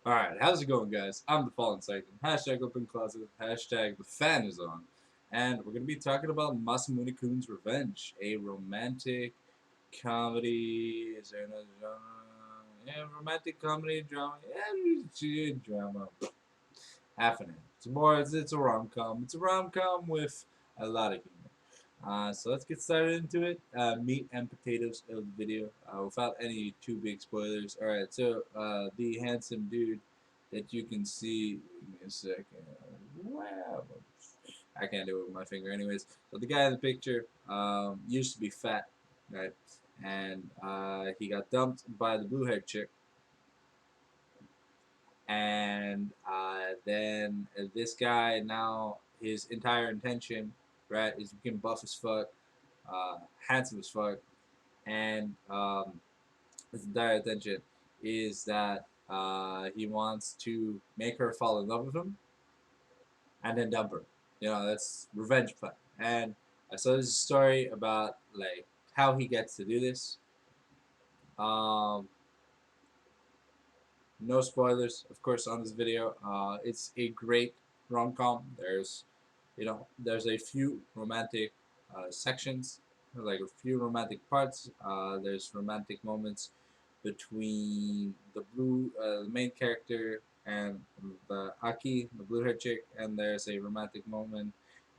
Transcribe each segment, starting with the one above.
Alright, how's it going, guys? I'm the Fallen Sanctum. Hashtag open closet. Hashtag the fan is on. And we're going to be talking about Masamune Kuns Revenge, a romantic comedy. Is there another genre? Yeah, romantic comedy, drama. Yeah, drama. Half an hour. It's a rom-com. It's a rom-com with a lot of humor. So let's get started into it. Meat and potatoes of the video, without any too big spoilers. All right, so the handsome dude that you can see. Give me a second. Wow, I can't do it with my finger, anyways. So the guy in the picture used to be fat, right? And he got dumped by the blue-haired chick, and then this guy now his entire intention, right, is to become buff as fuck, handsome as fuck, and his entire intention is that he wants to make her fall in love with him and then dump her. You know, that's revenge plan. And so this is a story about like how he gets to do this. Um, no spoilers, of course, on this video. It's a great rom-com. There's a few romantic sections, like a few romantic parts. There's romantic moments between the main character, and the Aki, the blue-haired chick, and there's a romantic moment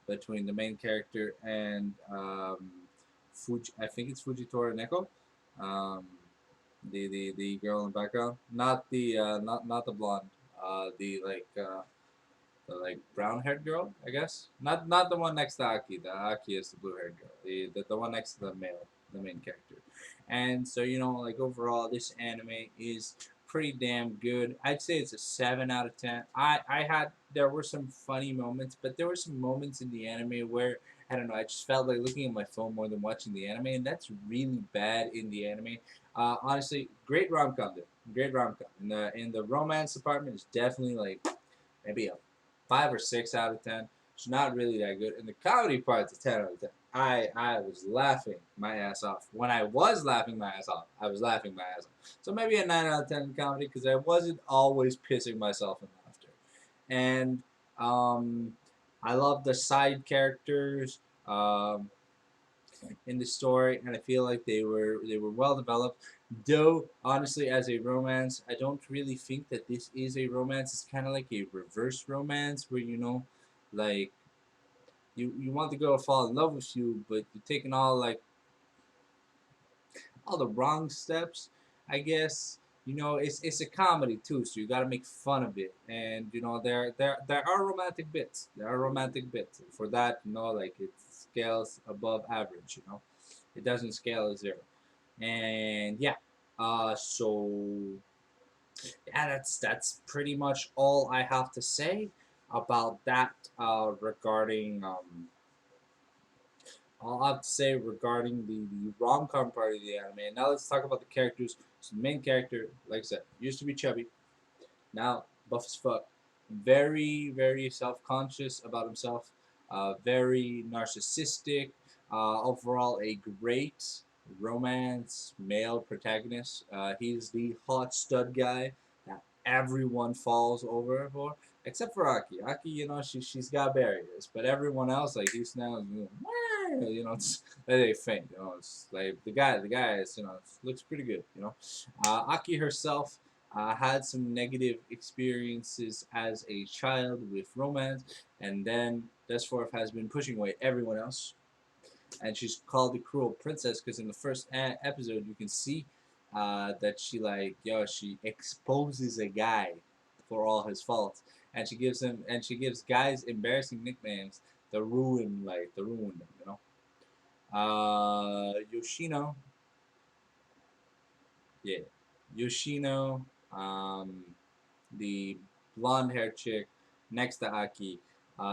between the main character and I think it's Fujitora Neko, um, the girl in the background, not the blonde, the brown haired girl, I guess. Not the one next to Aki. The Aki is the blue haired girl. The one next to the main character. And so like overall, this anime is pretty damn good. I'd say it's a 7 out of 10. There were some funny moments, but there were some moments in the anime where I don't know. I just felt like looking at my phone more than watching the anime, and that's really bad in the anime. Honestly, great rom com though. Great rom com. In the romance department, is definitely like maybe a 5 or 6 out of 10. It's not really that good. And the comedy part's a 10 out of 10. I was laughing my ass off. When I was laughing my ass off, I was laughing my ass off. So maybe a 9 out of 10 comedy because I wasn't always pissing myself in laughter. And um, I love the side characters in the story, and I feel like they were well developed. Though honestly, as a romance, I don't really think that this is a romance. It's kind of like a reverse romance where like you want the girl to fall in love with you, but you're taking all the wrong steps, I guess. It's a comedy too, so you got to make fun of it. And there are romantic bits. There are romantic bits. For that, like it scales above average. It doesn't scale at zero. And yeah, so yeah, that's pretty much all I have to say about that. All I have to say regarding the rom-com part of the anime. And now let's talk about the characters. So the main character, like I said, used to be chubby, now buff as fuck. Very, very self-conscious about himself. Very narcissistic. Overall, a great romance male protagonist. He's the hot stud guy that everyone falls over for, except for Aki. Aki, she's got barriers, but everyone else, like he's now, it's they faint. It's like the guy is, looks pretty good. Aki herself had some negative experiences as a child with romance, and then Desforth has been pushing away everyone else, and she's called the cruel princess because in the first episode you can see that she exposes a guy for all his faults, and she gives guys embarrassing nicknames that ruin them. Yoshino, yeah, Yoshino, um, the blonde haired chick next to Aki,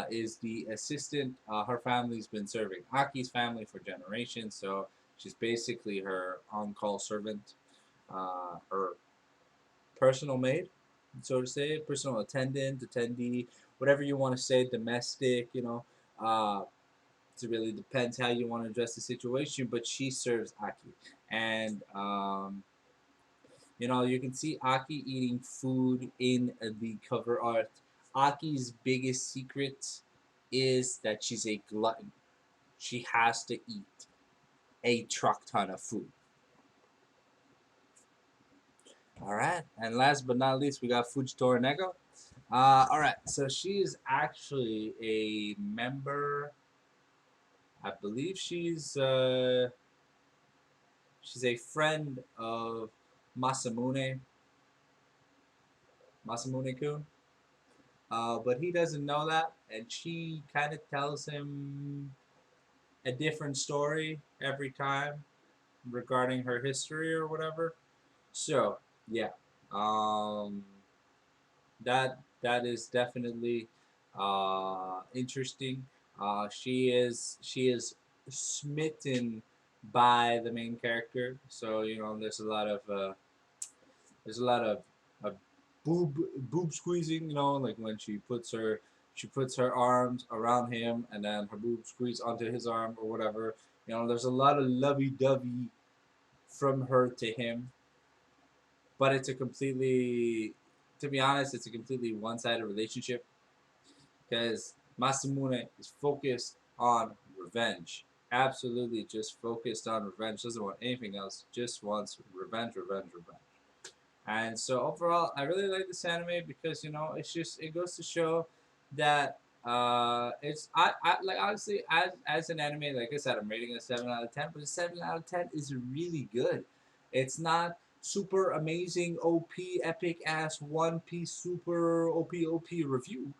is the assistant her family's been serving Aki's family for generations, so she's basically her on call servant, her personal maid, so to say, personal attendant, attendee, whatever you want to say, domestic. Uh, it really depends how you want to address the situation, but she serves Aki. And You know, you can see Aki eating food in the cover art. Aki's biggest secret is that she's a glutton. She has to eat a truck ton of food. All right, and last but not least, we got Fujitora Neko. All right, so she is actually a member. I believe she's a friend of Masamune Masamune Kun. But he doesn't know that, and she kind of tells him a different story every time regarding her history or whatever. So yeah, um, that is definitely interesting. She is smitten by the main character, so you know there's a lot of boob squeezing, you know, like when she puts her arms around him and then her boob squeeze onto his arm or whatever. You know, there's a lot of lovey-dovey from her to him, but to be honest, it's a completely one-sided relationship because Masamune is focused on revenge. Absolutely, just focused on revenge. Doesn't want anything else. Just wants revenge, revenge, revenge. And so overall, I really like this anime because you know it goes to show that it's I like honestly as an anime, like I said, I'm rating it a 7 out of 10, but a 7 out of 10 is really good. It's not super amazing OP epic ass One Piece super OP review,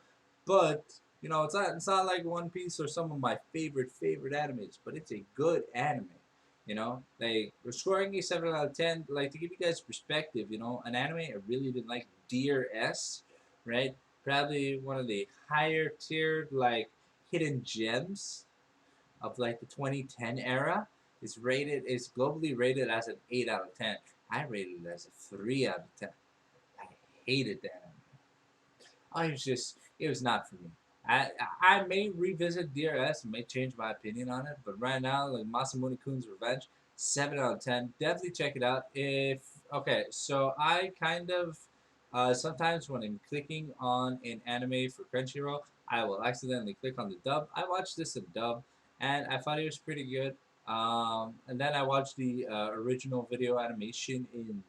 but you know it's not like One Piece or some of my favorite animes, but it's a good anime. You know, like we're scoring a 7 out of 10. Like to give you guys perspective, you know, an anime I really didn't like, Dear S, right? Probably one of the higher tiered like hidden gems of like the 2010 era. Is globally rated as an 8 out of 10. I rated it as a 3 out of 10. I hated that anime. It was not for me. I may revisit DRS and may change my opinion on it, but right now, like Masamune Kun's Revenge, 7 out of 10. Definitely check it out. If okay, so I kind of sometimes when I'm clicking on an anime for Crunchyroll, I will accidentally click on the dub. I watched this in dub, and I thought it was pretty good. And then I watched the original video animation in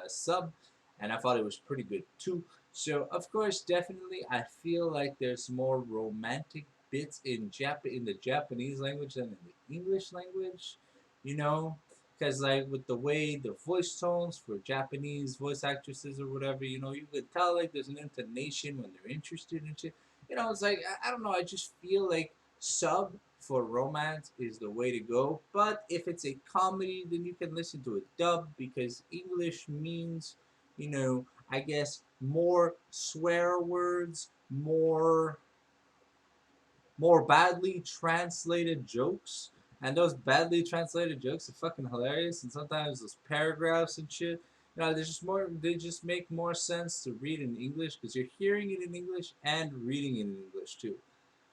sub, and I thought it was pretty good too. So of course, definitely, I feel like there's more romantic bits in the Japanese language than in the English language, you know, because like with the way the voice tones for Japanese voice actresses or whatever, you know, you could tell like there's an intonation when they're interested in shit. You know, it's like I don't know. I just feel like sub for romance is the way to go. But if it's a comedy, then you can listen to a dub because English means, you know, I guess more swear words, more badly translated jokes. And those badly translated jokes are fucking hilarious. And sometimes those paragraphs and shit, you know, they just make more sense to read in English because you're hearing it in English and reading it in English too.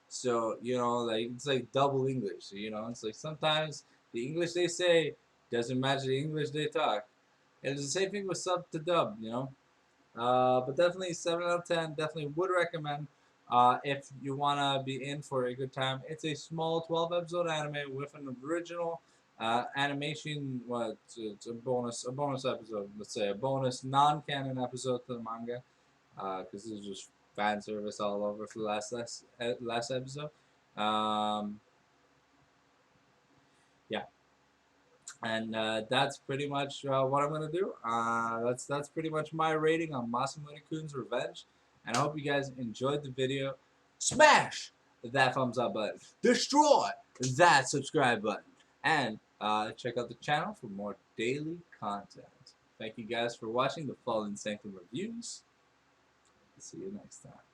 So, you know, like it's like double English. You know, it's like sometimes the English they say doesn't match the English they talk. And it's the same thing with sub to dub, you know. But definitely 7 out of 10. Definitely would recommend if you wanna be in for a good time. It's a small 12 episode anime with an original animation. What it's a bonus episode. Let's say a bonus non-canon episode to the manga because this is just fan service all over for the last episode. Um, yeah, and that's pretty much what I'm gonna do. That's pretty much my rating on Masamune Kun's Revenge, and I hope you guys enjoyed the video. Smash that thumbs up button, destroy that subscribe button, and check out the channel for more daily content. Thank you guys for watching the Fallen Sanctum reviews. See you next time.